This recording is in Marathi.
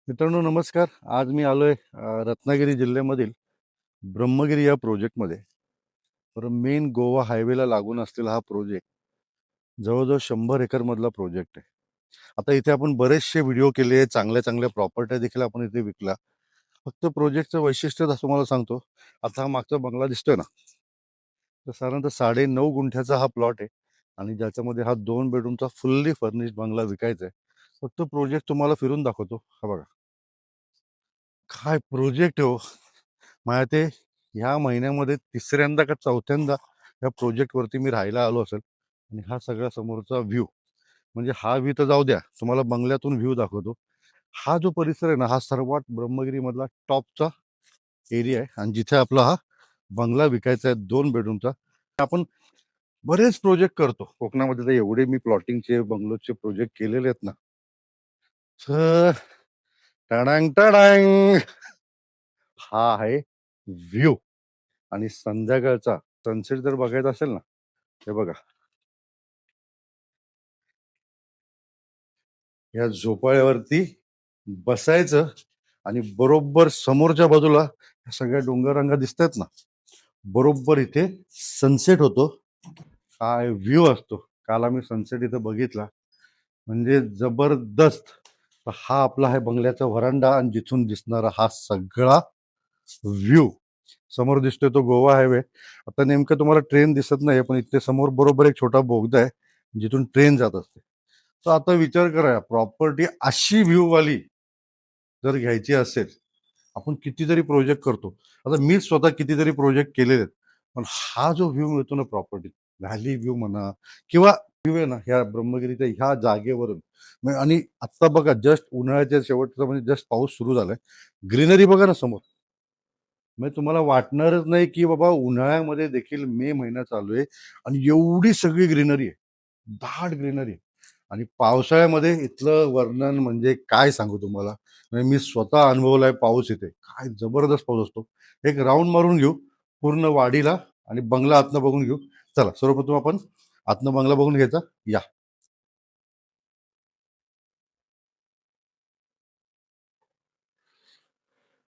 मित्रांनो नमस्कार. आज मी आलोय रत्नागिरी जिल्ह्यामधील ब्रह्मगिरी या प्रोजेक्टमध्ये. तर मेन गोवा हायवेला लागून असलेला हा प्रोजेक्ट जवळजवळ 100 एकर मधला प्रोजेक्ट आहे. आता इथे आपण बरेचसे व्हिडिओ केले, चांगल्या चांगल्या प्रॉपर्ट्या देखील आपण इथे विकला. फक्त प्रोजेक्टचं वैशिष्ट्य असं तुम्हाला सांगतो. आता हा मागचा बंगला दिसतोय ना, तर साधारणतः 9.5 गुंठ्याचा हा प्लॉट आहे आणि ज्याच्यामध्ये हा 2 बेडरूमचा फुल्ली फर्निश्ड बंगला विकायचा आहे. फक्त प्रोजेक्ट तुम्हाला फिरून दाखवतो. हा बघा काय प्रोजेक्ट आहे हो. मला ते ह्या महिन्यामध्ये तिसऱ्यांदा का चौथ्यांदा या प्रोजेक्टवरती मी राहायला आलो असेल. आणि हा सगळा समोरचा व्ह्यू, म्हणजे हा व्ह्यू तर जाऊ द्या, तुम्हाला बंगल्यातून व्ह्यू दाखवतो. हा जो परिसर आहे ना, हा सर्वात ब्रह्मगिरीमधला टॉपचा एरिया आहे आणि जिथे आपला हा बंगला विकायचा आहे 2 बेडरूमचा. आपण बरेच प्रोजेक्ट करतो कोकणामध्ये, तर एवढे मी प्लॉटिंगचे बंगलोचे प्रोजेक्ट केलेले आहेत ना. तर टडांग टडांग, हा आहे व्ह्यू. आणि संध्याकाळचा सनसेट जर बघायचा असेल ना, हे बघा, या झोपाळ्यावरती बसायचं आणि बरोबर समोरच्या बाजूला ह्या सगळ्या डोंगररांगा दिसतात ना, बरोबर इथे सनसेट होतो. काय व्ह्यू असतो. काल आम्ही सनसेट इथं बघितला, म्हणजे जबरदस्त. तर हा आपला आहे बंगल्याचा व्हरांडा आणि जिथून दिसणारा हा सगळा व्ह्यू. समोर दिसतोय तो गोवा हायवे. आता नेमकं तुम्हाला ट्रेन दिसत नाही, पण इथे समोर बरोबर एक छोटा बोगदा आहे जिथून ट्रेन जात असते. तर आता विचार करा, प्रॉपर्टी अशी व्ह्यू वाली जर घ्यायची असेल, आपण कितीतरी प्रोजेक्ट करतो. आता मी स्वतः कितीतरी प्रोजेक्ट केलेले आहेत, पण हा जो व्ह्यू मिळतो ना प्रॉपर्टी, व्हॅली व्ह्यू म्हणा किंवा व्ह्यू आहे ना ह्या ब्रह्मगिरीच्या ह्या जागेवरून. आणि आत्ता बघा, जस्ट उन्हाळ्याच्या शेवटचा, म्हणजे जस्ट पाऊस सुरू झालाय. ग्रीनरी बघा ना समोर. म्हणजे तुम्हाला वाटणारच नाही की बाबा उन्हाळ्यामध्ये देखील मे महिना चालू आहे आणि एवढी सगळी ग्रीनरी आहे, दाट ग्रीनरी. आणि पावसाळ्यामध्ये इथलं वर्णन म्हणजे काय सांगू तुम्हाला. म्हणजे मी स्वतः अनुभवलाय पाऊस, इथे काय जबरदस्त पाऊस असतो. एक राऊंड मारून घेऊ पूर्ण वाडीला आणि बंगला आतनं बघून घेऊ. चला, सर्वप्रथम आपण आतनं बंगला बघून घ्यायचा. या.